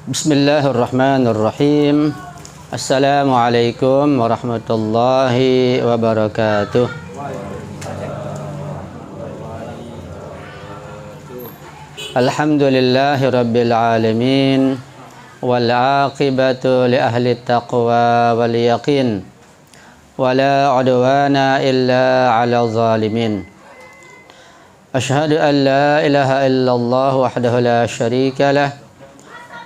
Bismillahirrahmanirrahim. Assalamualaikum warahmatullahi wabarakatuh. Alhamdulillahi rabbil alamin. Wal aqibatu li ahli taqwa wal yaqin. Wala udwana illa ala zalimin. Ashhadu an la ilaha illallah wahdahu la syarika lah.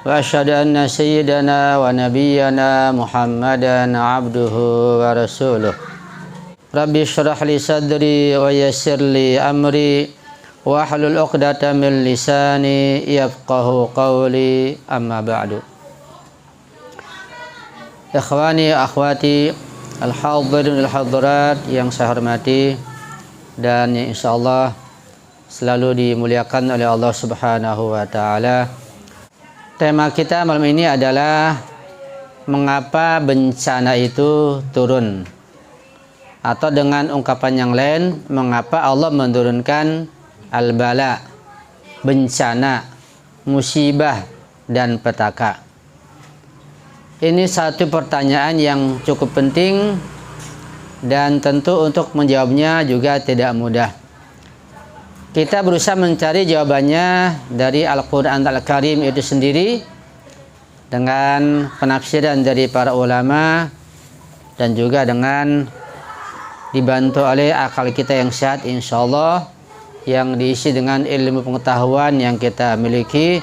Wa asyhadu anna sayyidana wa nabiyyana Muhammadan abduhu wa rasuluh. Rabbi shrah li sadri wa yassir li amri wa hlul 'uqdatam min lisani yafqahu qawli, amma ba'du. Ikhwani akhwati al-hadirin al-hadirat yang saya hormati dan yang insyaallah selalu dimuliakan oleh Allah Subhanahu wa taala. Tema kita malam ini adalah mengapa bencana itu turun, atau dengan ungkapan yang lain, mengapa Allah menurunkan al-bala, bencana, musibah, dan petaka. Ini satu pertanyaan yang cukup penting dan tentu untuk menjawabnya juga tidak mudah. Kita berusaha mencari jawabannya dari Al-Quran Al-Karim itu sendiri, dengan penafsiran dari para ulama, dan juga dengan dibantu oleh akal kita yang sehat insyaallah, yang diisi dengan ilmu pengetahuan yang kita miliki.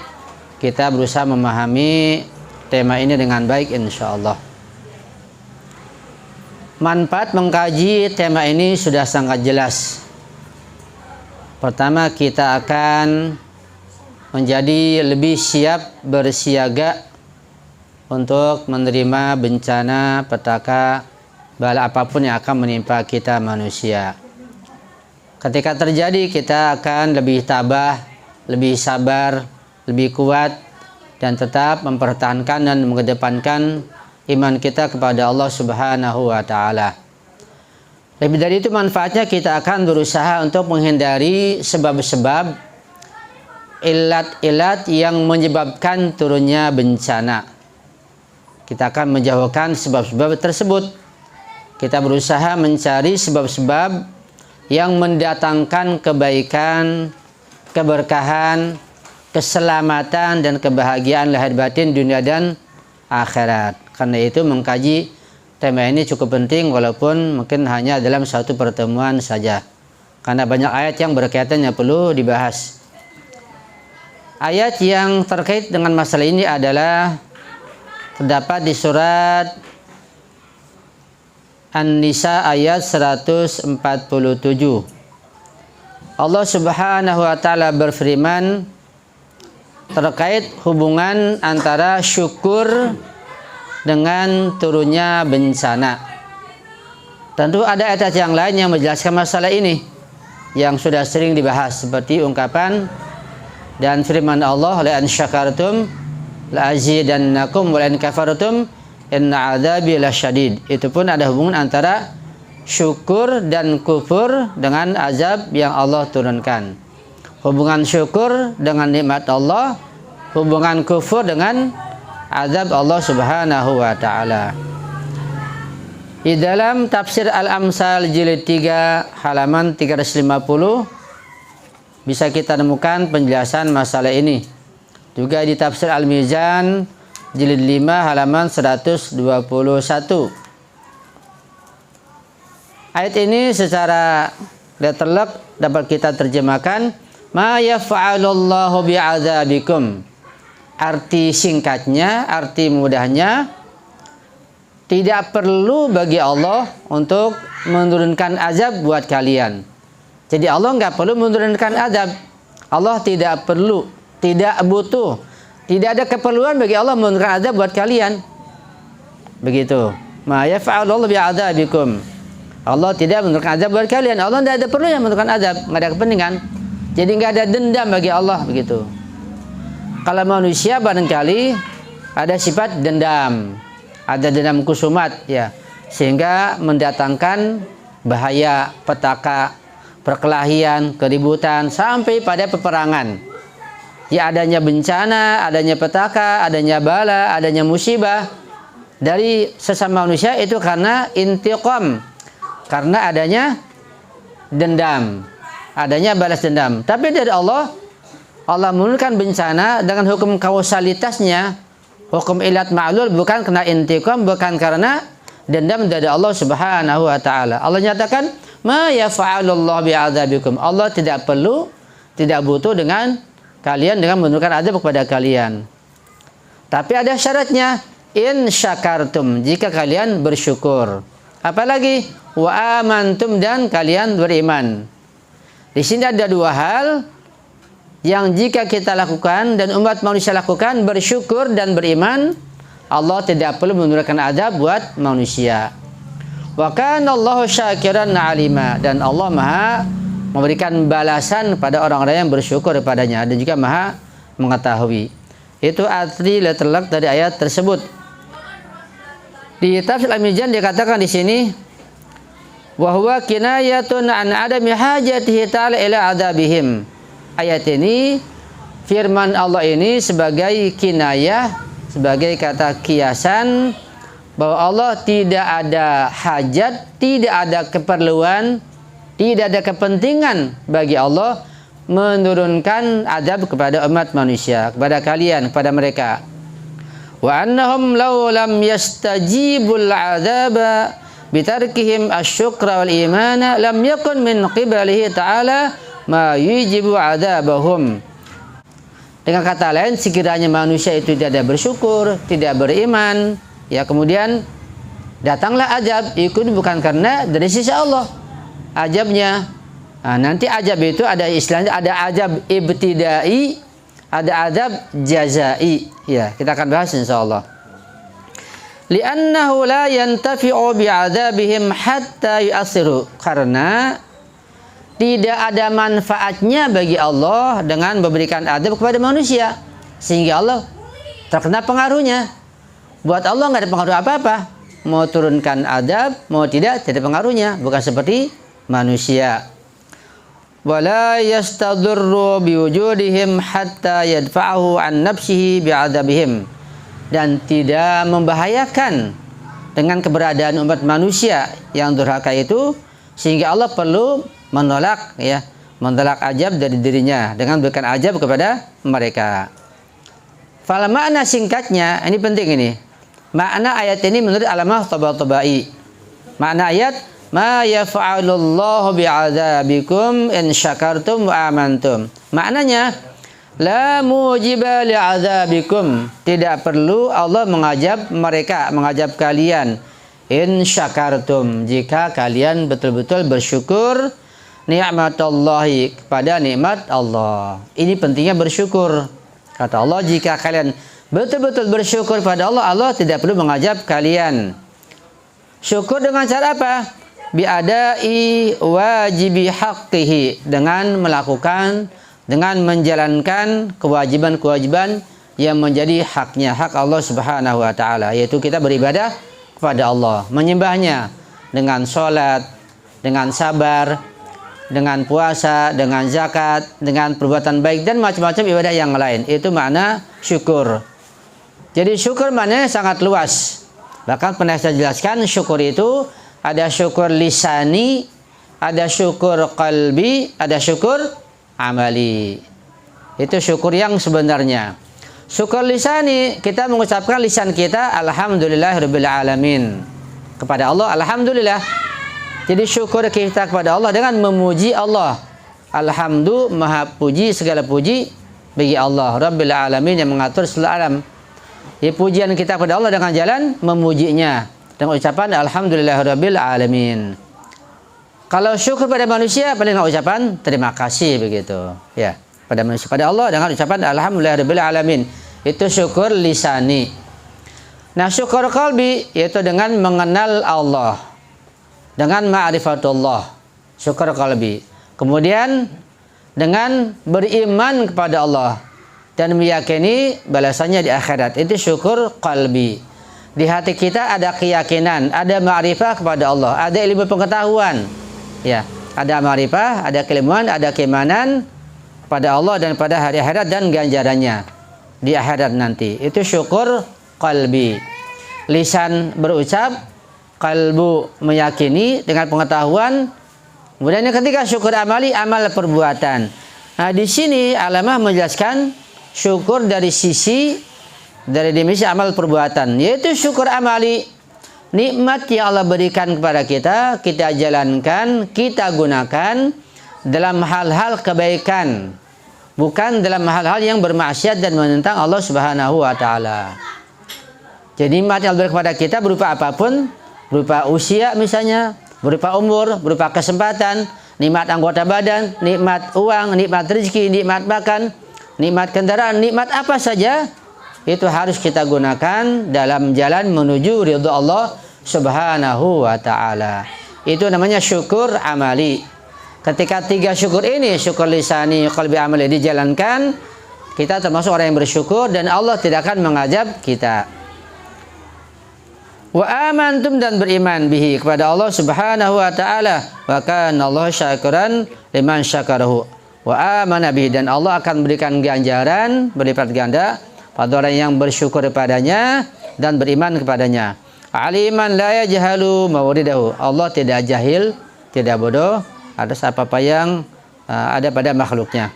Kita berusaha memahami tema ini dengan baik insyaallah. Manfaat mengkaji tema ini sudah sangat jelas. Pertama, kita akan menjadi lebih siap bersiaga untuk menerima bencana, petaka, bala apapun yang akan menimpa kita manusia. Ketika terjadi, kita akan lebih tabah, lebih sabar, lebih kuat, dan tetap mempertahankan dan mengedepankan iman kita kepada Allah Subhanahu wa ta'ala. Lebih dari itu, manfaatnya kita akan berusaha untuk menghindari sebab-sebab, ilat-ilat yang menyebabkan turunnya bencana. Kita akan menjauhkan sebab-sebab tersebut. Kita berusaha mencari sebab-sebab yang mendatangkan kebaikan, keberkahan, keselamatan, dan kebahagiaan lahir batin dunia dan akhirat. Karena itu mengkaji tema ini cukup penting, walaupun mungkin hanya dalam satu pertemuan saja, karena banyak ayat yang berkaitan yang perlu dibahas. Ayat yang terkait dengan masalah ini adalah terdapat di surat An-Nisa ayat 147. Allah Subhanahu wa ta'ala berfirman terkait hubungan antara syukur dengan turunnya bencana. Tentu ada ayat yang lain yang menjelaskan masalah ini yang sudah sering dibahas, seperti ungkapan dan firman Allah, la in syakartum la azidannakum wa la in kafartum inna adzabi lasyadid. Itu pun ada hubungan antara syukur dan kufur dengan azab yang Allah turunkan. Hubungan syukur dengan nikmat Allah, hubungan kufur dengan azab Allah Subhanahu wa ta'ala. Di dalam tafsir Al-Amsal jilid 3 halaman 350 bisa kita temukan penjelasan masalah ini. Juga di tafsir Al-Mizan jilid 5 halaman 121. Ayat ini secara letterlek dapat kita terjemahkan, ma yaf'alullahu bi'adzabikum. Arti singkatnya, arti mudahnya, tidak perlu bagi Allah untuk menurunkan azab buat kalian. Jadi Allah nggak perlu menurunkan azab. Allah tidak perlu, tidak butuh, tidak ada keperluan bagi Allah menurunkan azab buat kalian. Begitu. Ma yaf'alullahu bi'adzabikum. Allah tidak menurunkan azab buat kalian. Allah tidak ada perlu yang menurunkan azab, nggak ada kepentingan. Jadi nggak ada dendam bagi Allah, begitu. Kalau manusia barangkali ada sifat dendam, ada dendam kusumat, ya, sehingga mendatangkan bahaya, petaka, perkelahian, keributan, sampai pada peperangan. Ya, adanya bencana, adanya petaka, adanya bala, adanya musibah dari sesama manusia itu karena intiqam, karena adanya dendam, adanya balas dendam. Tapi dari Allah, Allah menurunkan bencana dengan hukum kausalitasnya, hukum ilat ma'lul, bukan karena intiqam, bukan karena dendam dari Allah Subhanahu wa taala. Allah nyatakan, "Ma yaf'alullahu bi'adzabikum." Allah tidak perlu, tidak butuh dengan kalian dengan menurunkan azab kepada kalian. Tapi ada syaratnya, in syakartum, jika kalian bersyukur. Apalagi wa amantum, dan kalian beriman. Di sini ada dua hal yang jika kita lakukan dan umat manusia lakukan, bersyukur dan beriman, Allah tidak perlu menurunkan azab buat manusia. Wa kana Allahu syakiran alima, dan Allah Maha memberikan balasan pada orang-orang yang bersyukur kepadanya, dan juga Maha mengetahui. Itu arti terlek dari ayat tersebut. Di tafsir Al-Mizan dikatakan di sini, wa huwa kinayatun an adami hajatihi ta'ala ila adabihim. Ayat ini, firman Allah ini sebagai kinayah, sebagai kata kiasan, bahwa Allah tidak ada hajat, tidak ada keperluan, tidak ada kepentingan bagi Allah menurunkan azab kepada umat manusia, kepada kalian, kepada mereka. Wa annahum law lam yastajibul azaba bitarkihim asyukra wal imana lam yakun min qibalihi ta'ala ma yujibu azabahum. Dengan kata lain, sekiranya manusia itu tidak bersyukur, tidak beriman, ya kemudian datanglah azab, itu bukan karena dari sisi Allah azabnya. Nah, nanti azab itu ada istilahnya, ada azab ibtidai, ada azab jazai. Ya, kita akan bahas insyaallah. Li'annahu la yantafi'u bi'adzabihim hatta yu'assiru, karena tidak ada manfaatnya bagi Allah dengan memberikan azab kepada manusia sehingga Allah terkena pengaruhnya. Buat Allah nggak ada pengaruh apa-apa, mau turunkan azab mau tidak ada pengaruhnya, bukan seperti manusia. Wala yastadurru biwujudihim hatta yadfa'ahu an nafsihi bi'adzabihim, dan tidak membahayakan dengan keberadaan umat manusia yang durhaka itu sehingga Allah perlu menolak, ya, menolak azab dari dirinya dengan memberikan azab kepada mereka. Fal makna singkatnya, ini penting ini. Makna ayat ini menurut Alamah Tabatabai. Makna ayat, ma yaf'alullahu bi'adzabikum in syakartum wa amantum. Maknanya, la mujiba li'adzabikum, tidak perlu Allah mengazab mereka, mengazab kalian, in syakartum, jika kalian betul-betul bersyukur ni'matallahi, kepada nikmat Allah. Ini pentingnya bersyukur. Kata Allah, jika kalian betul-betul bersyukur pada Allah, Allah tidak perlu mengazab kalian. Syukur dengan cara apa? Bi'adai wajibi haqqihi, dengan melakukan, dengan menjalankan kewajiban-kewajiban yang menjadi haknya, hak Allah Subhanahu wa taala, yaitu kita beribadah kepada Allah, menyembahnya dengan sholat, dengan sabar, dengan puasa, dengan zakat, dengan perbuatan baik dan macam-macam ibadah yang lain. Itu makna syukur. Jadi syukur maknanya sangat luas. Bahkan pernah saya jelaskan, syukur itu ada syukur lisani, ada syukur qalbi, ada syukur amali. Itu syukur yang sebenarnya. Syukur lisani, kita mengucapkan lisan kita alhamdulillahirabbil alamin, kepada Allah alhamdulillah. Jadi syukur kita kepada Allah dengan memuji Allah. Alhamdulillah, maha puji, segala puji bagi Allah Rabbil alamin, yang mengatur seluruh alam. Ya, pujian kita kepada Allah dengan jalan memujinya dengan ucapan alhamdulillahirabbil alamin. Kalau syukur pada manusia paling ucapan terima kasih, begitu. Ya, pada manusia, pada Allah dengan ucapan alhamdulillahirabbil alamin. Itu syukur lisani. Nah, syukur qalbi yaitu dengan mengenal Allah, dengan ma'rifatullah, syukur qalbi. Kemudian dengan beriman kepada Allah dan meyakini balasannya di akhirat, itu syukur qalbi. Di hati kita ada keyakinan, ada ma'rifah kepada Allah, ada ilmu pengetahuan. Ya, ada ma'rifah, ada keilmuan, ada keimanan, pada Allah dan pada hari akhirat dan ganjarannya di akhirat nanti. Itu syukur qalbi. Lisan berucap, kalbu meyakini dengan pengetahuan. Kemudian yang ketiga syukur amali, amal perbuatan. Nah, di sini Alamah menjelaskan syukur dari dimensi amal perbuatan, yaitu syukur amali. Nikmat yang Allah berikan kepada kita, kita jalankan, kita gunakan dalam hal-hal kebaikan, bukan dalam hal-hal yang bermaksiat dan menentang Allah Subhanahu wa taala. Jadi nikmat yang Allah berikan kepada kita berupa apapun, berupa usia misalnya, berupa umur, berupa kesempatan, nikmat anggota badan, nikmat uang, nikmat rezeki, nikmat makan, nikmat kendaraan, nikmat apa saja, itu harus kita gunakan dalam jalan menuju ridha Allah Subhanahu wa taala. Itu namanya syukur amali. Ketika tiga syukur ini, syukur lisani, qalbi, amali dijalankan, kita termasuk orang yang bersyukur dan Allah tidak akan mengazab kita. Wa amantum, dan beriman bihi kepada Allah Subhanahu wa taala, wa kana Allah syakiran liman syakarahu. Wa amana bihi, dan Allah akan berikan ganjaran berlipat ganda pada orang yang bersyukur kepadanya dan beriman kepadanya. Aliman la yajhalu mawridahu, Allah tidak jahil, tidak bodoh atas apa-apa yang ada pada makhluknya.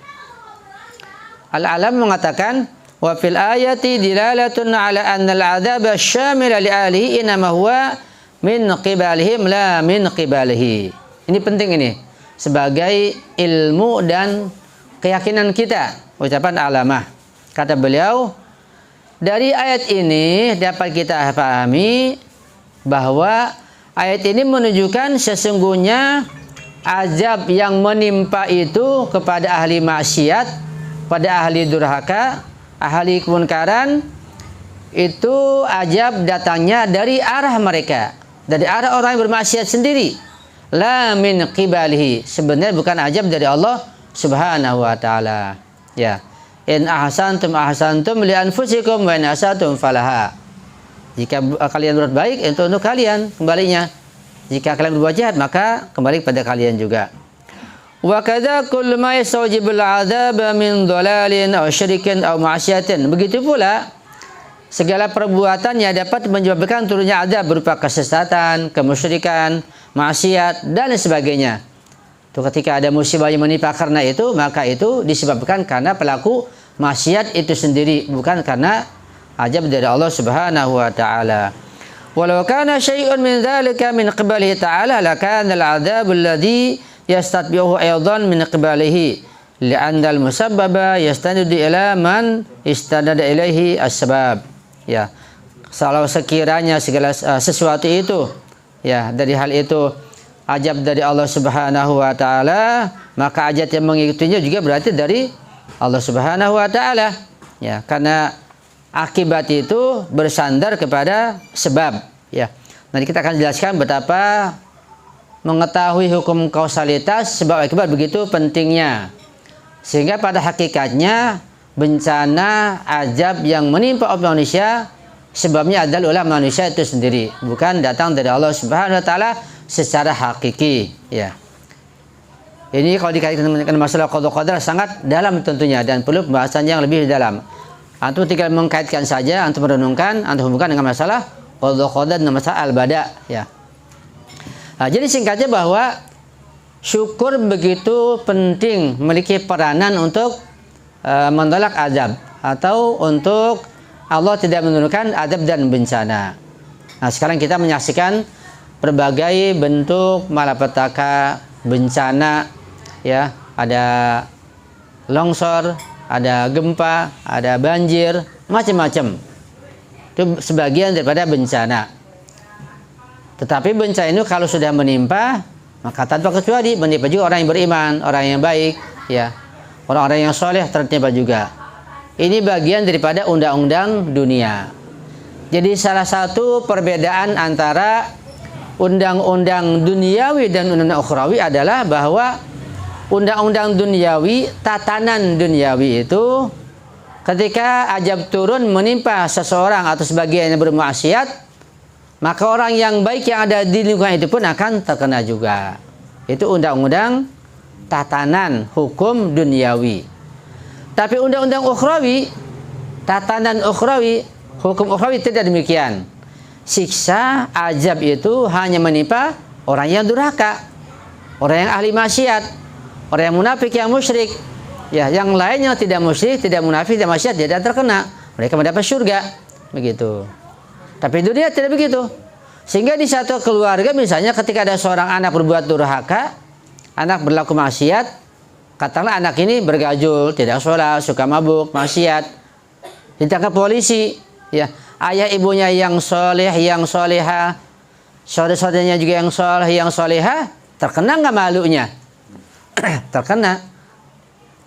Al-Alam mengatakan, wa fil ayati dilalatun ala anna al-'adzaba syamila li alihi inma huwa min qibalihim la min qibalihi. Ini penting ini sebagai ilmu dan keyakinan kita. Ucapan Alamah, kata beliau, dari ayat ini dapat kita pahami bahwa ayat ini menunjukkan sesungguhnya azab yang menimpa itu kepada ahli maksiat, pada ahli durhaka, ahli kemunkaran, itu azab datangnya dari arah mereka, dari arah orang yang bermaksiat sendiri. La min qibalihi, sebenarnya bukan azab dari Allah Subhanahu wa taala. Ya. In ahsantum ahsantum li anfusikum wa in asatum falaha. Jika kalian berbuat baik, itu untuk kalian kembalinya. Jika kalian berbuat jahat, maka kembali kepada kalian juga. Wa kadza kullu ma yastawjibul 'adzaba min dhalalin aw syirikin aw ma'siyatin. Begitu pula segala perbuatan yang dapat menyebabkan turunnya azab berupa kesesatan, kemusyrikan, maksiat dan sebagainya. Itu ketika ada musibah yang menimpa karena itu, maka itu disebabkan karena pelaku maksiat itu sendiri, bukan karena azab dari Allah Subhanahu wa taala. Walau kana syai'un min dzalika min qibalihi ta'ala lakana al-'adzab alladhi yastatbi'uhu aydan min qibalihi li'anna al-musabbaba yastanidu ila man istanada ilaihi as-sabab. Ya, kalau sekiranya segala sesuatu itu, ya, dari hal itu azab dari Allah Subhanahu wa taala, maka azab yang mengikutinya juga berarti dari Allah Subhanahu wa taala. Ya, karena akibat itu bersandar kepada sebab, ya. Nanti kita akan jelaskan betapa mengetahui hukum kausalitas sebab akibat begitu pentingnya. Sehingga pada hakikatnya bencana azab yang menimpa manusia sebabnya adalah ulah manusia itu sendiri, bukan datang dari Allah Subhanahu wa taala secara hakiki, ya. Ini kalau dikaitkan dengan masalah qada qadar sangat dalam tentunya dan perlu pembahasan yang lebih dalam. Antum tinggal mengkaitkan saja, antum merenungkan, antum hubungkan dengan masalah qada qadar dan masalah al-bada, ya. Nah, jadi singkatnya bahwa syukur begitu penting, memiliki peranan untuk menolak azab atau untuk Allah tidak menurunkan azab dan bencana. Nah, sekarang kita menyaksikan berbagai bentuk malapetaka, bencana, ya, ada longsor, ada gempa, ada banjir, macam-macam. Itu sebagian daripada bencana. Tetapi bencana itu kalau sudah menimpa, maka tanpa kecuali menimpa juga orang yang beriman, orang yang baik, ya, orang-orang yang soleh tertimpa juga. Ini bagian daripada undang-undang dunia. Jadi salah satu perbedaan antara undang-undang duniawi dan undang-undang ukhrawi adalah bahwa undang-undang duniawi, tatanan duniawi itu ketika azab turun menimpa seseorang atau sebagian yang bermaksiat, maka orang yang baik yang ada di lingkungan itu pun akan terkena juga. Itu undang-undang tatanan hukum duniawi. Tapi undang-undang ukhrawi, tatanan ukhrawi, hukum ukhrawi tidak demikian. Siksa azab itu hanya menimpa orang yang durhaka, orang yang ahli maksiat, orang yang munafik, yang musyrik. Ya, yang lainnya tidak musyrik, tidak munafik, tidak maksiat, tidak terkena. Mereka mendapat surga. Begitu. Tapi dunia tidak begitu. Sehingga di satu keluarga misalnya ketika ada seorang anak berbuat durhaka, anak berlaku maksiat, katakanlah anak ini bergajul, tidak sholat, suka mabuk, maksiat, ditangkap polisi, ya, ayah ibunya yang soleh, yang soleha, saudara-saudaranya juga yang soleh, yang soleha, terkena nggak malunya?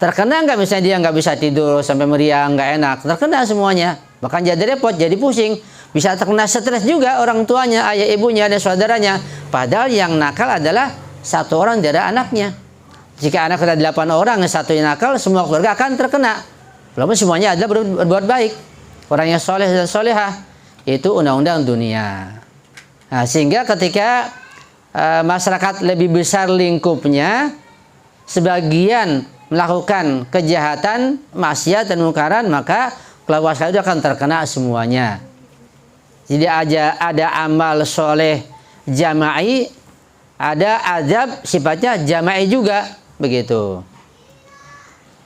Terkena nggak misalnya dia nggak bisa tidur sampai meriang, nggak enak, terkena semuanya. Bahkan jadi repot, jadi pusing. Bisa terkena stres juga orang tuanya, ayah ibunya, dan saudaranya. Padahal yang nakal adalah satu orang dari anaknya. Jika anak ada 8 orang, yang satunya nakal, semua keluarga akan terkena. Walaupun semuanya adalah berbuat baik. Orang yang soleh dan solehah. Itu undang-undang dunia. Nah, sehingga ketika masyarakat lebih besar lingkupnya, sebagian melakukan kejahatan, maksiat dan mungkaran, maka keluarga itu akan terkena semuanya. Jadi ada amal soleh jama'i, ada azab sifatnya jama'i juga, begitu.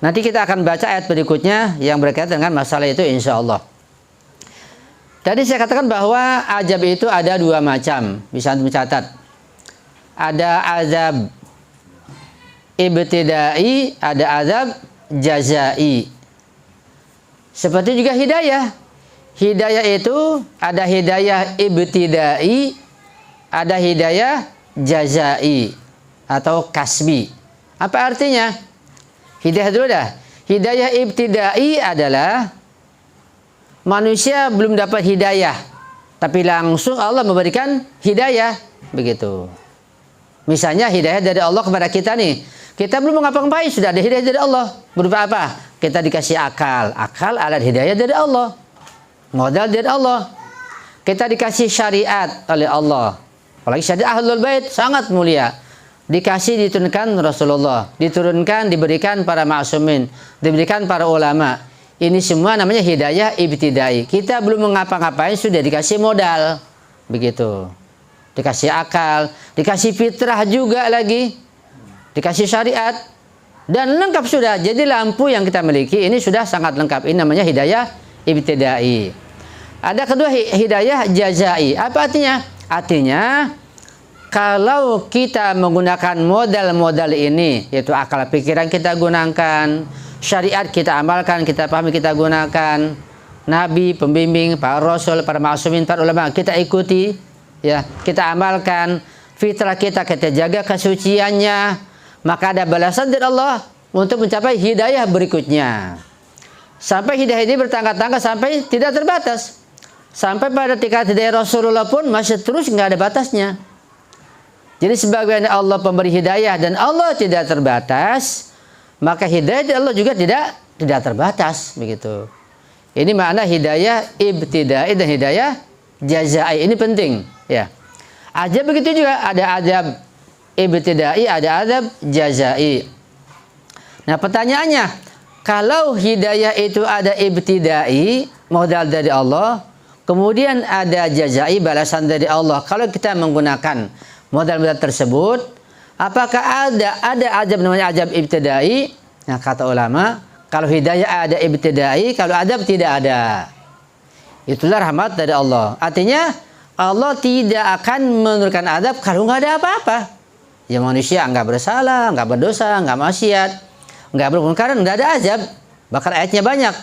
Nanti kita akan baca ayat berikutnya yang berkaitan dengan masalah itu insya Allah. Tadi saya katakan bahwa azab itu ada 2 macam, bisa mencatat. Ada azab ibtidai, ada azab jazai. Seperti juga hidayah. Hidayah itu ada hidayah ibtidai, ada hidayah jazai atau kasbi. Apa artinya? Hidayah dulu dah. Hidayah ibtidai adalah manusia belum dapat hidayah, tapi langsung Allah memberikan hidayah, begitu. Misalnya hidayah dari Allah kepada kita nih. Kita belum ngapa-ngapain, sudah ada hidayah dari Allah. Berupa apa? Kita dikasih akal. Akal alat hidayah dari Allah. Modal dari Allah. Kita dikasih syariat oleh Allah. Apalagi syariat Ahlul Bait sangat mulia. Dikasih, diturunkan Rasulullah. Diturunkan, diberikan para ma'sumin. Diberikan para ulama. Ini semua namanya hidayah ibtidai. Kita belum mengapa-ngapain, sudah dikasih modal. Begitu. Dikasih akal. Dikasih fitrah juga lagi. Dikasih syariat. Dan lengkap sudah. Jadi lampu yang kita miliki ini sudah sangat lengkap. Ini namanya hidayah ibtidai. Ada kedua hidayah jazai. Apa artinya? Artinya kalau kita menggunakan modal-modal ini, yaitu akal pikiran kita gunakan, syariat kita amalkan, kita pahami, kita gunakan, nabi, pembimbing, para rasul, para ma'sumin, para ulama kita ikuti, ya, kita amalkan, fitrah kita jaga kesuciannya, maka ada balasan dari Allah untuk mencapai hidayah berikutnya. Sampai hidayah ini bertangga-tangga sampai tidak terbatas. Sampai pada tingkat hidayah Rasulullah pun masih terus nggak ada batasnya. Jadi sebagian Allah pemberi hidayah dan Allah tidak terbatas, maka hidayah dari Allah juga tidak terbatas, begitu. Ini makna hidayah ibtidai dan hidayah jazai. Ini penting, ya. Azab begitu juga, ada azab ibtidai, ada azab jazai. Nah, pertanyaannya, kalau hidayah itu ada ibtidai, modal dari Allah, kemudian ada jazai, balasan dari Allah. Kalau kita menggunakan modal-modal tersebut, apakah ada azab namanya azab ibtidai? Nah, kata ulama, kalau hidayah ada ibtidai, kalau azab tidak ada. Itulah rahmat dari Allah. Artinya Allah tidak akan menurunkan azab kalau nggak ada apa-apa. Ya, manusia nggak bersalah, nggak berdosa, nggak maksiat, nggak bermungkaran, nggak ada azab. Bahkan ayatnya banyak.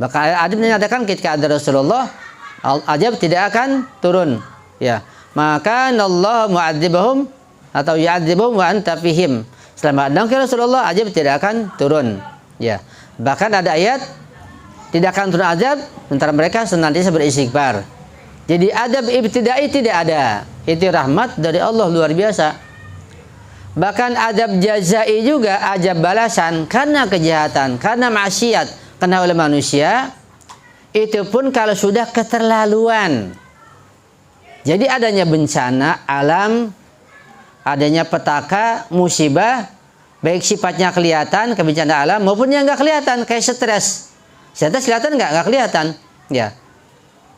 Bahkan ayat menyatakan ketika ada Rasulullah, azab tidak akan turun, ya. Maka Allah mu'adzibahum atau yu'adzibahum wa anta fihim. Selama ada Rasulullah, azab tidak akan turun, ya. Bahkan ada ayat tidak akan turun azab sementara mereka senantiasa beristighfar. Jadi azab ibtidai tidak ada. Itu rahmat dari Allah luar biasa. Bahkan azab jazai juga, azab balasan karena kejahatan, karena maksiat, karena oleh manusia. Itu pun kalau sudah keterlaluan. Jadi adanya bencana alam, adanya petaka, musibah, Baik sifatnya kelihatan, kebencana alam, maupun yang nggak kelihatan, kayak stres. Stres kelihatan nggak kelihatan. Ya.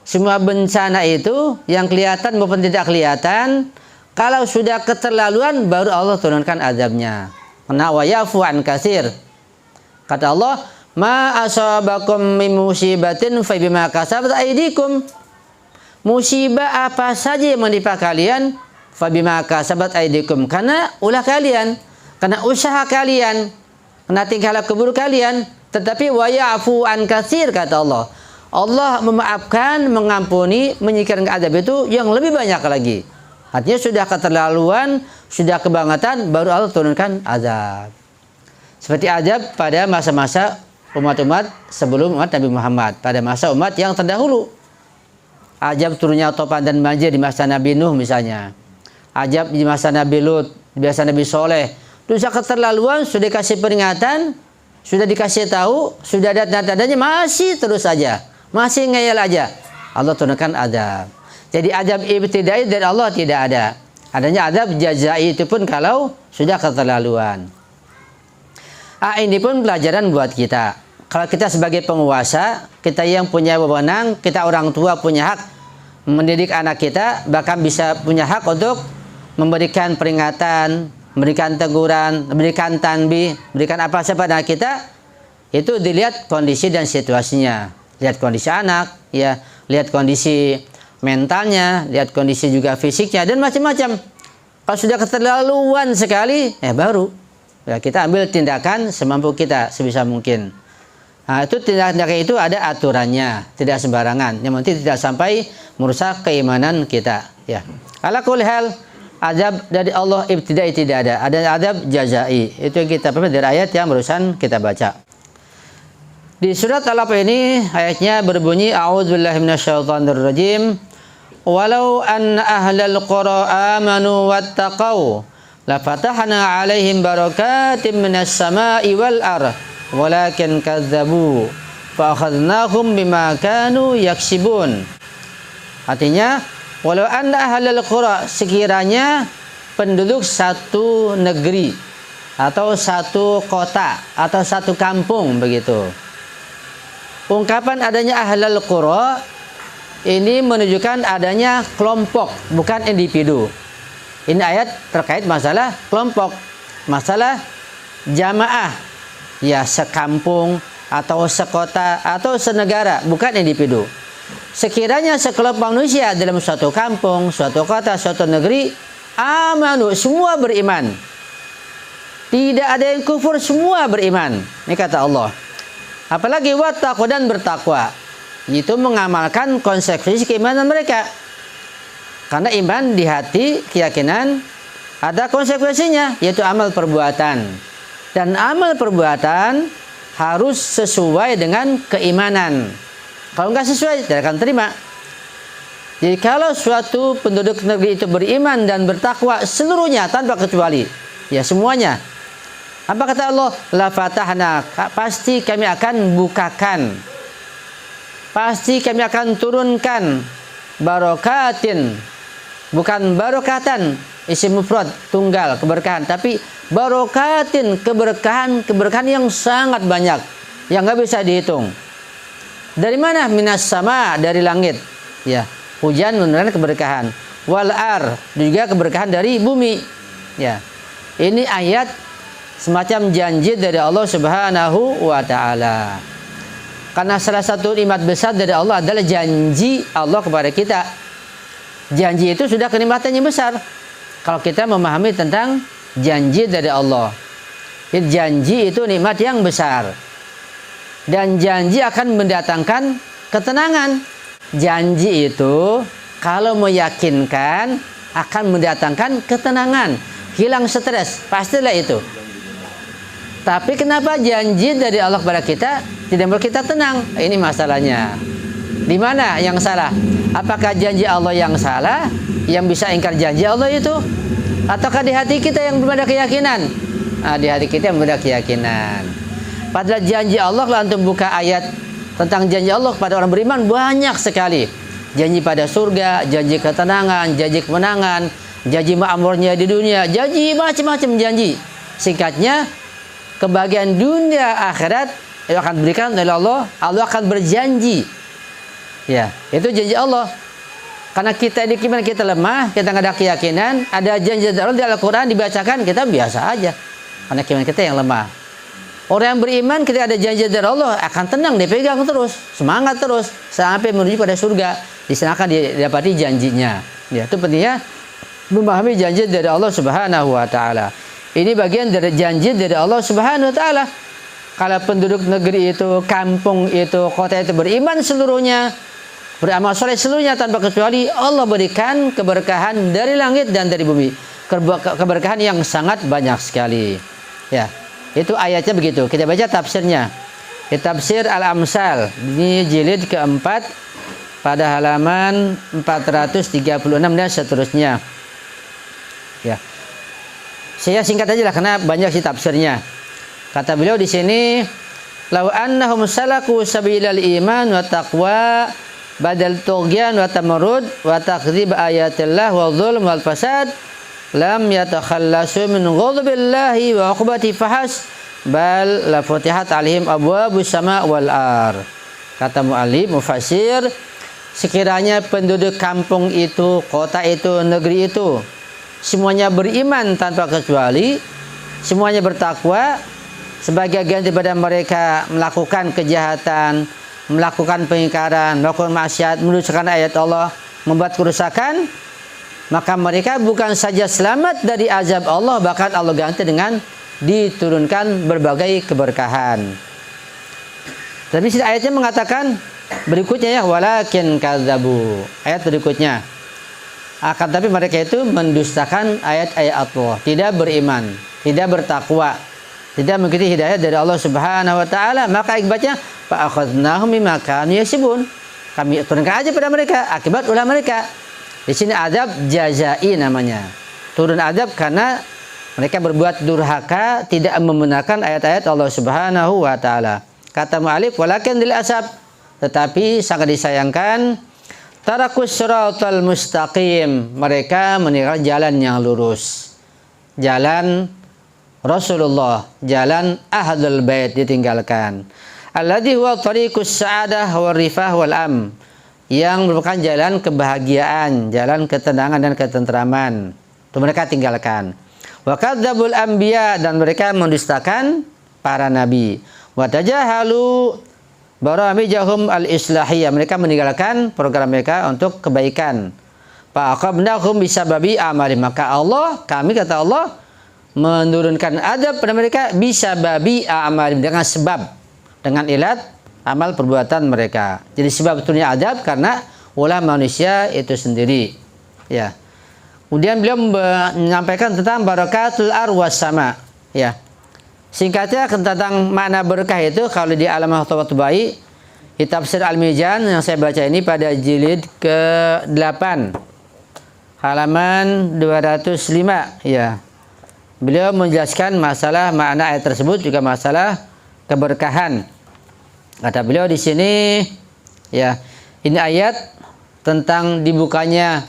Semua bencana itu yang kelihatan maupun tidak kelihatan, kalau sudah keterlaluan baru Allah turunkan azabnya. Karena wa yafu an katsir. Kata Allah, ma asabakum min musibatin fa bima kasabat aydikum. Musibah apa saja yang menimpa kalian, fa bima kasabat aydikum, karena ulah kalian, karena usaha kalian, karena tingkah laku buruk kalian. Tetapi wa yafu an katsir, kata Allah. Allah memaafkan, mengampuni, menyingkirkan azab itu yang lebih banyak lagi. Artinya sudah keterlaluan, sudah kebangetan, baru Allah turunkan azab. Seperti azab pada masa-masa umat-umat sebelum umat Nabi Muhammad, pada masa umat yang terdahulu. Azab turunnya topan dan banjir di masa Nabi Nuh misalnya. Azab di masa Nabi Lut, di masa Nabi Soleh. Sudah keterlaluan, sudah dikasih peringatan, sudah dikasih tahu, sudah ada tanda-tandanya, masih terus saja. Masih ngeyel aja. Allah turunkan azab. Jadi azab ibtidai dari Allah tidak ada. Adanya azab jazai itu pun kalau sudah keterlaluan. Ini pun pelajaran buat kita. Kalau kita sebagai penguasa, kita yang punya wewenang, kita orang tua punya hak mendidik anak kita, bahkan bisa punya hak untuk memberikan peringatan, memberikan teguran, memberikan tanbih, memberikan apa saja pada kita. Itu dilihat kondisi dan situasinya. Lihat kondisi anak, ya, lihat kondisi mentalnya, lihat kondisi juga fisiknya, dan macam-macam. Kalau sudah keterlaluan sekali, baru ya, kita ambil tindakan semampu kita, sebisa mungkin. Nah, itu tindakan itu ada aturannya, tidak sembarangan. Yang penting tidak sampai merusak keimanan kita. Ya. Ala kulli hal, azab dari Allah ibtidai tidak ada. Ada azab jazai. Itu yang kita pahami dari ayat yang barusan kita baca. Di surat Al-Alaq ini ayatnya berbunyi a'udzubillahi minasyaitonirrajim. Walau anna ahlal qura amanu wattaqau la fatahna 'alaihim barakatim minas sama'i wal ardh walakin kadzdzabu fa akhadnahum bima kanu yaksibun. Artinya, walau anna ahlal qura, sekiranya penduduk satu negeri atau satu kota atau satu kampung begitu. Ungkapan adanya ahlal qura ini menunjukkan adanya kelompok, bukan individu. Ini ayat terkait masalah kelompok, masalah jamaah, ya, sekampung atau sekota atau senegara, bukan individu. Sekiranya sekelompok manusia dalam suatu kampung, suatu kota, suatu negeri, amanu, semua beriman. Tidak ada yang kufur, semua beriman. Ini kata Allah. Apalagi wattaqu, dan bertakwa. Itu mengamalkan konsekuensi keimanan mereka. Karena iman di hati, keyakinan, ada konsekuensinya, yaitu amal perbuatan. Dan amal perbuatan harus sesuai dengan keimanan. Kalau nggak sesuai, tidak akan terima. Jadi kalau suatu penduduk negeri itu beriman dan bertakwa seluruhnya tanpa kecuali, ya semuanya. Apa kata Allah? La fatahna, pasti kami akan bukakan, pasti kami akan turunkan barokatin, bukan barokatan, isim mufrad tunggal keberkahan, tapi barokatin, keberkahan yang sangat banyak, yang nggak bisa dihitung. Dari mana? Minas sama, dari langit, ya, hujan menurunkan keberkahan. Wal ar, juga keberkahan dari bumi, ya. Ini ayat semacam janji dari Allah Subhanahu wa Ta'ala. Karena salah satu nikmat besar dari Allah adalah janji Allah kepada kita. Janji itu sudah kenikmatan yang besar. Kalau kita memahami tentang janji dari Allah, janji itu nikmat yang besar. Dan janji akan mendatangkan ketenangan. Janji itu kalau meyakinkan akan mendatangkan ketenangan, hilang stres, pastilah itu. Tapi kenapa janji dari Allah kepada kita tidak membuat kita tenang? Ini masalahnya. Di mana yang salah? Apakah janji Allah yang salah, yang bisa ingkar janji Allah itu? Ataukah di hati kita yang belum ada keyakinan? Di hati kita yang belum ada keyakinan. Padahal janji Allah, kalau antum buka ayat tentang janji Allah kepada orang beriman, banyak sekali. Janji pada surga, janji ketenangan, janji kemenangan, janji makmurnya di dunia, janji macam-macam janji. Singkatnya, kebahagiaan dunia akhirat itu akan diberikan oleh Allah. Allah akan berjanji. Ya, itu janji Allah. Karena kita ini gimana, kita lemah, kita nggak ada keyakinan, ada janji dari Allah di Al-Quran dibacakan, kita biasa aja. Karena iman kita yang lemah. Orang yang beriman ketika ada janji dari Allah akan tenang, dipegang terus, semangat terus sampai menuju pada surga. Di sana akan didapati janjinya. Ya, itu pentingnya memahami janji dari Allah Subhanahu wa taala. Ini bagian dari janji dari Allah Subhanahu wa taala. Kalau penduduk negeri itu, kampung itu, kota itu beriman seluruhnya, beramal soleh seluruhnya tanpa kecuali, Allah berikan keberkahan dari langit dan dari bumi. Keberkahan yang sangat banyak sekali. Ya. Itu ayatnya begitu. Kita baca tafsirnya. Tafsir Al-Amsal. Ini jilid keempat pada halaman 436 dan seterusnya. Ya. Saya singkat aja lah karena banyak sih tafsirnya. Kata beliau di sini, "Law annahum salaku sabilal iman wa taqwa badal tughyan wa tamarrud wa takdzib ayatillah wa dzulm wal fasad lam yatakhallasu min ghadabillahi wa uqubati fahas bal la futihat alaihim abwabus sama wal ar." Kata mu'allif mufassir, sekiranya penduduk kampung itu, kota itu, negeri itu semuanya beriman tanpa kecuali, semuanya bertakwa, sebagai ganti pada mereka melakukan kejahatan, melakukan pengingkaran, melakukan maksiat, mendustakan ayat Allah, membuat kerusakan, maka mereka bukan saja selamat dari azab Allah, bahkan Allah ganti dengan diturunkan berbagai keberkahan. Tapi ayatnya mengatakan berikutnya ya, walakin kadzabu. Ayat berikutnya, akan tapi mereka itu mendustakan ayat-ayat Allah, tidak beriman, tidak bertakwa, tidak mengikuti hidayah dari Allah Subhanahu wa taala. Maka akibatnya fa akhadnahum bima kanu yaksibun. Kami turunkan aja pada mereka akibat ulah mereka. Di sini adab jazai namanya. Turun adab karena mereka berbuat durhaka, tidak membenarkan ayat-ayat Allah Subhanahu wa taala. Kata mu'allif, walakin lil asab, tetapi sangat disayangkan, tarakus siratal mustaqim, mereka meninggalkan jalan yang lurus. Jalan Rasulullah, jalan Ahlul Bait ditinggalkan. Alladhi huwa tariqus sa'adah wal rifah wal am, yang merupakan jalan kebahagiaan, jalan ketenangan dan ketentraman. Itu mereka tinggalkan. Wa kadzdzabul anbiya, dan mereka mendustakan para nabi. Wa tajahalu baramijahum al-islahiyah, mereka meninggalkan program mereka untuk kebaikan. Fa aqabnahum bisababi amali, maka Allah, kami kata Allah menurunkan adab pada mereka bisababi amali, dengan sebab, dengan ilat amal perbuatan mereka. Jadi sebab turunnya adab karena ulah manusia itu sendiri. Ya. Kemudian beliau menyampaikan tentang barakatul arwas sama. Ya. Singkatnya tentang makna berkah itu, kalau di Alamah Tawaitubai, di tafsir Al-Mizan yang saya baca ini pada jilid ke-8 halaman 205, ya. Beliau menjelaskan masalah makna ayat tersebut, juga masalah keberkahan. Kata beliau di sini, ya, ini ayat tentang dibukanya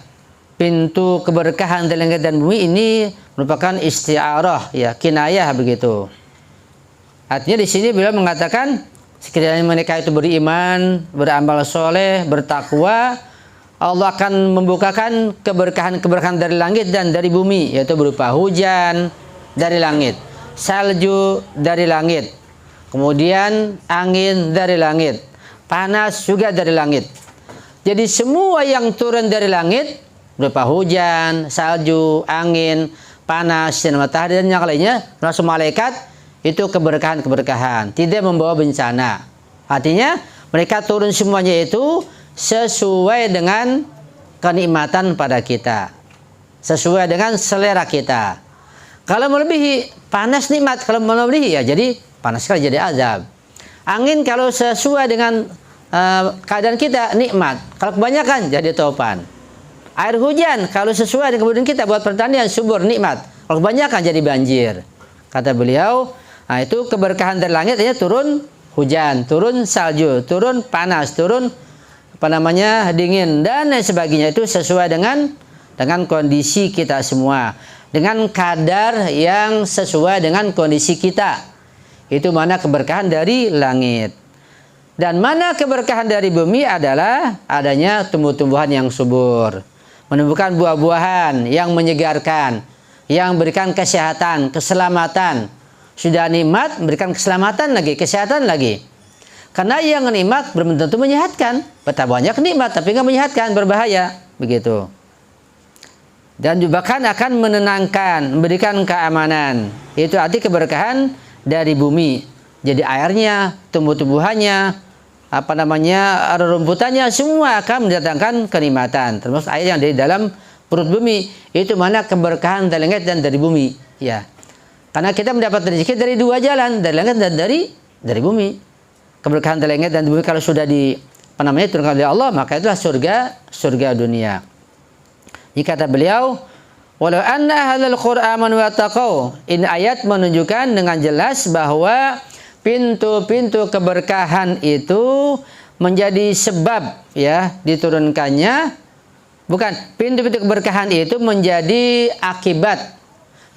pintu keberkahan dari langit dan bumi ini merupakan isti'arah, ya, kinayah begitu. Artinya di sini beliau mengatakan sekiranya mereka itu beriman, beramal soleh, bertakwa, Allah akan membukakan keberkahan-keberkahan dari langit dan dari bumi, yaitu berupa hujan dari langit, salju dari langit, kemudian angin dari langit, panas juga dari langit. Jadi semua yang turun dari langit berupa hujan, salju, angin, panas, dan matahari dan yang lainnya, termasuk malaikat, itu keberkahan-keberkahan, tidak membawa bencana. Artinya mereka turun semuanya itu sesuai dengan kenikmatan pada kita, sesuai dengan selera kita. Kalau melebihi panas nikmat, kalau melebihi ya jadi panas sekali, jadi azab. Angin kalau sesuai dengan keadaan kita nikmat, kalau kebanyakan jadi topan. Air hujan kalau sesuai dengan kebutuhan kita buat pertanian subur nikmat, kalau kebanyakan jadi banjir. Kata beliau, nah itu keberkahan dari langit, ya, turun hujan, turun salju, turun panas, turun dingin dan lain sebagainya, itu sesuai dengan kondisi kita semua. dengan kadar yang sesuai dengan kondisi kita. Itu mana keberkahan dari langit. Dan mana keberkahan dari bumi adalah adanya tumbuh-tumbuhan yang subur, menumbuhkan buah-buahan yang menyegarkan, yang berikan kesehatan, keselamatan. Sudah nikmat, berikan keselamatan lagi, kesehatan lagi. Karena yang nikmat belum tentu menyehatkan. Betapa banyak nikmat tapi nggak menyehatkan, berbahaya. Begitu. Dan juga bahkan akan menenangkan, memberikan keamanan. Itu arti keberkahan dari bumi. Jadi airnya, tumbuh-tumbuhannya, rumputannya semua akan mendatangkan kenikmatan. Termasuk air yang dari dalam perut bumi. Itu mana keberkahan dari langit dan dari bumi. Ya. Karena kita mendapat rezeki dari dua jalan, dari langit dan dari bumi. Keberkahan dari langit dan bumi kalau sudah diturunkan oleh Allah, maka itulah surga dunia. Ini kata beliau, walau anna ahlal Qur'an wattaqau. Ini ayat menunjukkan dengan jelas bahwa pintu-pintu keberkahan itu menjadi sebab ya diturunkannya, bukan, pintu-pintu keberkahan itu menjadi akibat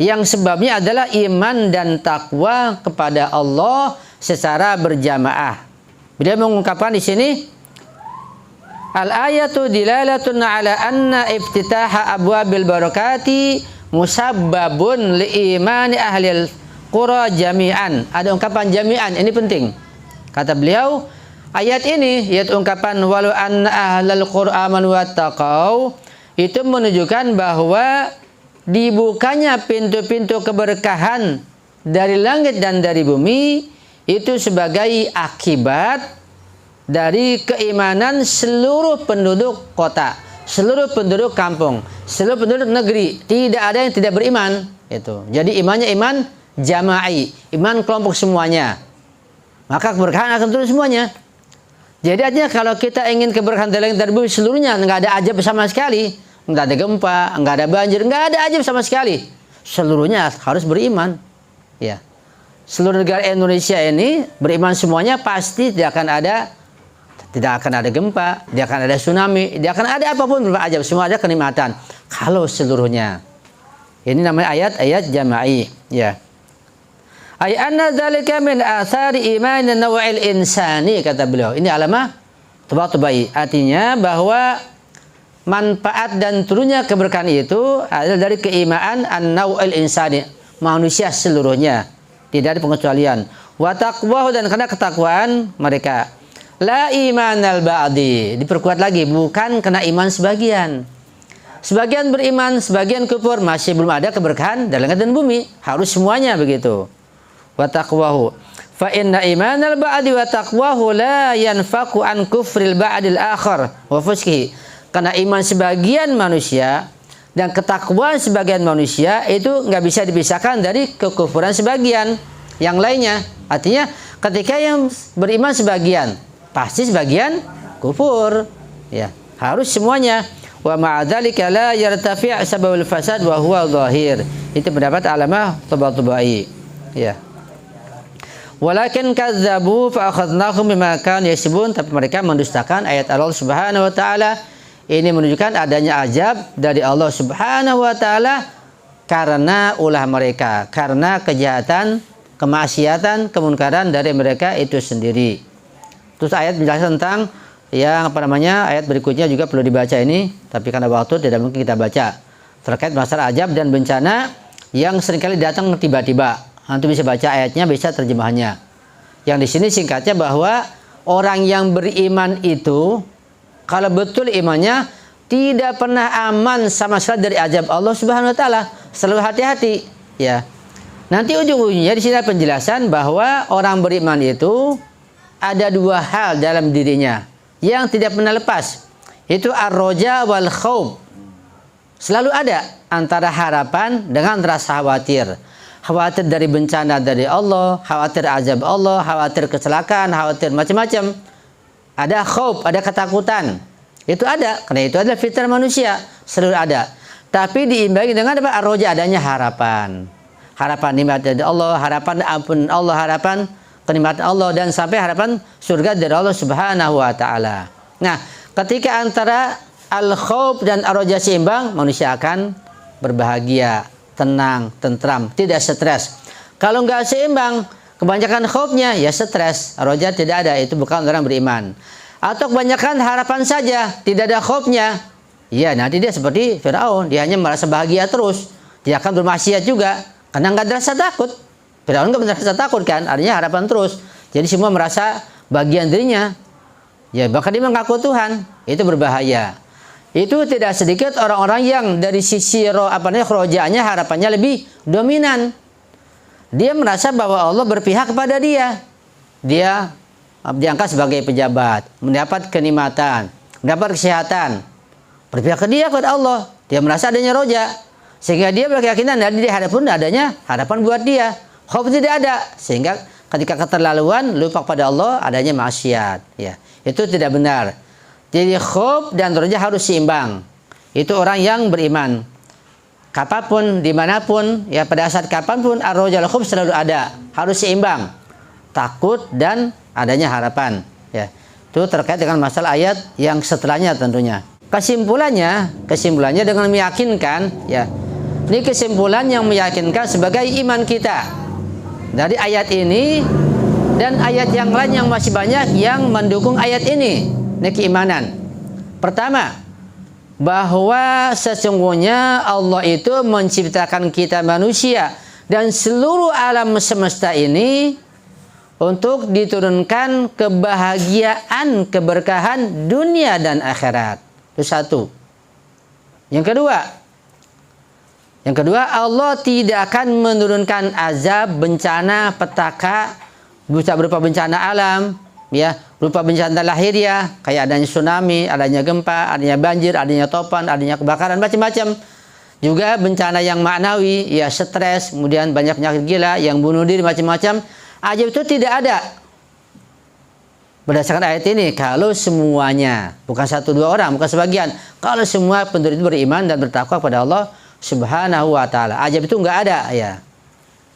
yang sebabnya adalah iman dan takwa kepada Allah secara berjamaah. Beliau mengungkapkan di sini, al-ayatu dilalatun ala anna iftitaha abwabil barakati musabbabun li imani ahlil qura jami'an. Ada ungkapan jami'an, ini penting. Kata beliau, ayat ini, yaitu ungkapan walau anna ahlal qura amanu wattaqau, itu menunjukkan bahwa dibukanya pintu-pintu keberkahan dari langit dan dari bumi itu sebagai akibat dari keimanan seluruh penduduk kota, seluruh penduduk kampung, seluruh penduduk negeri. Tidak ada yang tidak beriman. Itu. Jadi imannya iman jama'i, iman kelompok semuanya. Maka keberkahan akan turun semuanya. Jadi artinya kalau kita ingin keberkahan dari langit dan bumi seluruhnya, nggak ada ajab sama sekali. Nggak ada gempa, nggak ada banjir, nggak ada ajab sama sekali. Seluruhnya harus beriman. Ya. Seluruh negara Indonesia ini beriman semuanya, pasti tidak akan ada gempa, tidak akan ada tsunami, tidak akan ada apapun ajab, semua ada kenikmatan. Kalau seluruhnya. Ini namanya ayat-ayat jama'i, ya. Ay anna dzalika min athari iman naw'il insani, kata beliau. Ini alamah tabai. Artinya bahwa manfaat dan turunnya keberkahan itu adalah dari keimanan an-naw'il insani, manusia seluruhnya, tidak ada pengecualian. Wa taqwahu, dan karena ketakwaan mereka. La imanal ba'di, diperkuat lagi, bukan kena iman sebagian. Sebagian beriman, sebagian kufur, masih belum ada keberkahan dari langit dan bumi. Harus semuanya begitu. Wa taqwahu. Fa inna imanal ba'di wa taqwahu la yanfaku an kufril ba'dil akhar wa fuskihi. Karena iman sebagian manusia dan ketakwaan sebagian manusia itu nggak bisa dipisahkan dari kekufuran sebagian yang lainnya. Artinya ketika yang beriman sebagian, pasti sebagian kufur. Ya, harus semuanya. Wa ma'adzalika la yartafi' sababul fasad wa huwa zahir. Itu pendapat alamah tabai. Ya. Walakin kadzabu fa akhadnahum bima kanu yaksibun, tapi mereka mendustakan ayat Allah Subhanahu wa taala. Ini menunjukkan adanya azab dari Allah Subhanahu wa taala karena ulah mereka, karena kejahatan, kemaksiatan, kemunkaran dari mereka itu sendiri. Terus ayat menjelaskan tentang yang ayat berikutnya juga perlu dibaca ini, tapi karena waktu tidak mungkin kita baca. Terkait masalah azab dan bencana yang seringkali datang tiba-tiba. Antum bisa baca ayatnya, bisa terjemahannya. Yang di sini singkatnya bahwa orang yang beriman itu kalau betul imannya tidak pernah aman sama sekali dari azab Allah Subhanahu wa taala. Selalu hati-hati, ya. Nanti ujung-ujungnya di sini ada penjelasan bahwa orang beriman itu ada dua hal dalam dirinya yang tidak pernah lepas. Itu ar-roja wal khauf. Selalu ada antara harapan dengan rasa khawatir. Khawatir dari bencana dari Allah, khawatir azab Allah, khawatir kecelakaan, khawatir macam-macam. Ada khauf, ada ketakutan. Itu ada, karena itu adalah fitrah manusia, selalu ada. Tapi diimbangi dengan apa? Ar-roja, adanya harapan. Harapan nikmat dari Allah, harapan ampun Allah, harapan kenikmatan Allah, dan sampai harapan surga dari Allah Subhanahu wa taala. Nah, ketika antara al-khauf dan ar-roja seimbang, manusia akan berbahagia, tenang, tentram, tidak stres. Kalau nggak seimbang, kebanyakan khaufnya ya stres, roja tidak ada, itu bukan orang beriman. Atau kebanyakan harapan saja, tidak ada khaufnya, ya nanti dia seperti Firaun, dia hanya merasa bahagia terus, dia akan bermaksiat juga, karena nggak ada rasa takut. Firaun nggak merasa takut kan, artinya harapan terus. Jadi semua merasa bagian dirinya, ya bahkan dia mengaku Tuhan, itu berbahaya. Itu tidak sedikit orang-orang yang dari sisi rojaannya, harapannya lebih dominan. Dia merasa bahwa Allah berpihak kepada dia. Dia diangkat sebagai pejabat, mendapat kenikmatan, mendapat kesehatan. Berpihak ke dia, kepada Allah. Dia merasa adanya roja. Sehingga dia berkeyakinan di hadapun adanya harapan buat dia. Khauf tidak ada. Sehingga ketika keterlaluan, lupa pada Allah, adanya maksiat. Ya, itu tidak benar. Jadi khauf dan roja harus seimbang. Itu orang yang beriman. Kapanpun, dimanapun, ya pada saat kapanpun, ar-roja al-khauf selalu ada. Harus seimbang. Takut dan adanya harapan. Ya, itu terkait dengan masalah ayat yang setelahnya tentunya. Kesimpulannya dengan meyakinkan, ya, ini kesimpulan yang meyakinkan sebagai iman kita. Dari ayat ini dan ayat yang lain yang masih banyak yang mendukung ayat ini. Ini keimanan. Pertama, bahwa sesungguhnya Allah itu menciptakan kita manusia dan seluruh alam semesta ini untuk diturunkan kebahagiaan, keberkahan dunia dan akhirat. Itu satu. Yang kedua, Allah tidak akan menurunkan azab, bencana, petaka, bisa berupa bencana alam, ya, berupa bencana lahiriah, kayak adanya tsunami, adanya gempa, adanya banjir, adanya topan, adanya kebakaran, macam-macam. Juga bencana yang maknawi, ya stres, kemudian banyak penyakit gila, yang bunuh diri, macam-macam. Azab itu tidak ada. Berdasarkan ayat ini, kalau semuanya, bukan satu dua orang, bukan sebagian, kalau semua penduduk itu beriman dan bertakwa kepada Allah Subhanahu wa taala, azab itu enggak ada, ya.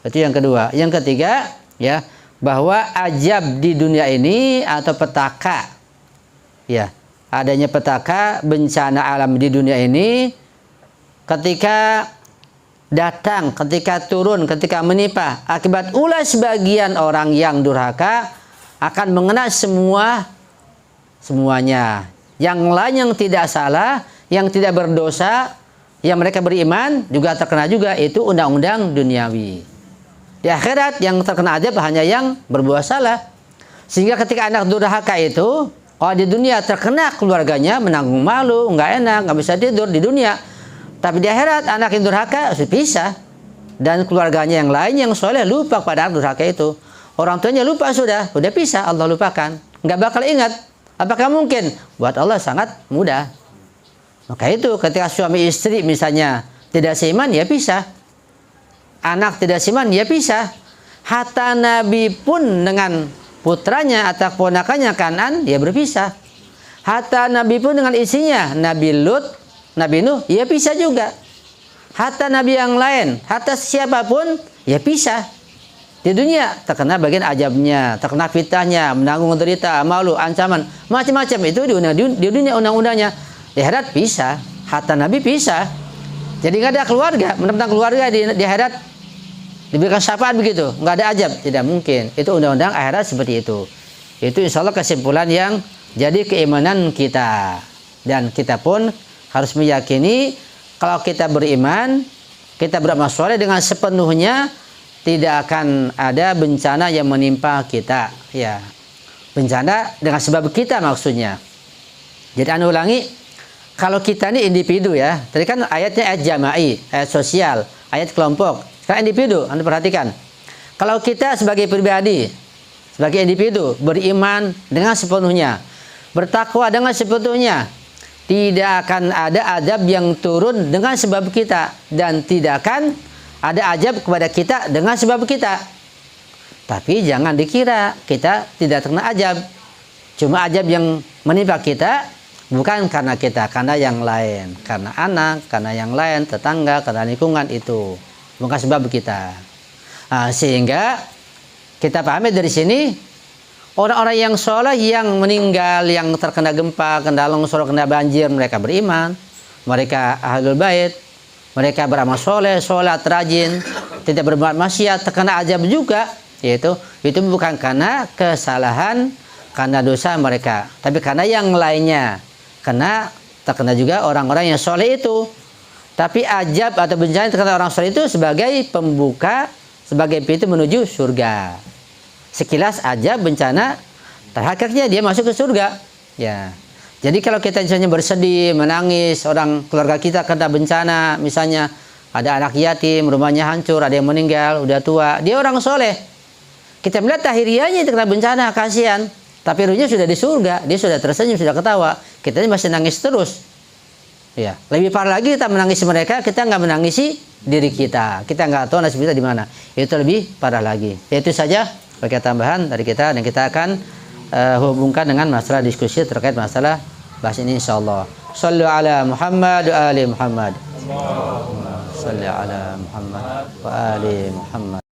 Itu yang kedua. Yang ketiga, ya, bahwa azab di dunia ini atau petaka, ya, adanya petaka, bencana alam di dunia ini ketika datang, ketika turun, ketika menimpa akibat ulah sebagian orang yang durhaka akan mengena semuanya. Yang lain yang tidak salah, yang tidak berdosa, yang mereka beriman juga terkena juga, itu undang-undang duniawi. Di akhirat yang terkena azab hanya yang berbuat salah. Sehingga ketika anak durhaka itu, kalau di dunia terkena keluarganya menanggung malu, nggak enak, nggak bisa tidur di dunia. Tapi di akhirat anak yang durhaka sudah pisah. Dan keluarganya yang lain yang soleh lupa pada anak durhaka itu. Orang tuanya lupa sudah pisah, Allah lupakan. Nggak bakal ingat. Apakah mungkin? Buat Allah sangat mudah. Maka itu ketika suami istri misalnya tidak seiman, ya pisah. Anak tidak seiman, ya pisah. Hatta Nabi pun dengan putranya atau ponakannya Kanan, ya berpisah. Hatta Nabi pun dengan istrinya Nabi Lut, Nabi Nuh, ya pisah juga. Hatta Nabi yang lain, hatta siapapun, ya pisah. Di dunia terkena bagian azabnya, terkena fitnahnya, menanggung derita, malu, ancaman, macam-macam. Itu di dunia undang-undangnya. Di akhirat pisah. Hatta Nabi pisah. Jadi nggak ada keluarga, menentang keluarga di akhirat diberikan syafaat begitu, nggak ada azab, tidak mungkin. Itu undang-undang akhirat seperti itu. Itu insya Allah kesimpulan yang jadi keimanan kita. Dan kita pun harus meyakini kalau kita beriman, kita beramal soleh dengan sepenuhnya, tidak akan ada bencana yang menimpa kita. Ya, bencana dengan sebab kita maksudnya. Jadi anu ulangi. Kalau kita ini individu, ya, tadi kan ayatnya ayat jama'i, ayat sosial, ayat kelompok. Sekarang individu, Anda perhatikan. Kalau kita sebagai pribadi, sebagai individu, beriman dengan sepenuhnya, bertakwa dengan sepenuhnya, tidak akan ada azab yang turun dengan sebab kita, dan tidak akan ada azab kepada kita dengan sebab kita. Tapi jangan dikira kita tidak terkena azab. Cuma azab yang menimpa kita bukan karena kita, karena yang lain, karena anak, karena yang lain, tetangga, karena lingkungan, itu bukan sebab kita. Nah, sehingga kita pahami dari sini, orang-orang yang soleh yang meninggal, yang terkena gempa, kena longsor, kena banjir, mereka beriman, mereka ahlul bait, mereka beramal soleh, sholat rajin, tidak berbuat maksiat, terkena azab juga, yaitu itu bukan karena kesalahan, karena dosa mereka, tapi karena yang lainnya, terkena juga orang-orang yang soleh itu. Tapi azab atau bencana yang terkena orang soleh itu sebagai pembuka, sebagai pintu menuju surga. Sekilas azab bencana, terhakikatnya dia masuk ke surga. Ya. Jadi kalau kita misalnya bersedih, menangis, orang keluarga kita kena bencana, misalnya ada anak yatim, rumahnya hancur, ada yang meninggal, udah tua, dia orang soleh. Kita melihat tahiriahnya terkena bencana, kasihan. Tapi ruhnya sudah di surga, dia sudah tersenyum, sudah ketawa. Kita ini masih nangis terus. Ya, lebih parah lagi kita menangisi mereka, kita nggak menangisi diri kita. Kita nggak tahu nasib kita di mana. Itu lebih parah lagi. Itu saja pakai tambahan dari kita, dan kita akan hubungkan dengan masalah diskusi terkait masalah bahas ini insyaallah. Shallu ala Muhammad wa ali Muhammad. Shalli ala Muhammad wa ali Muhammad.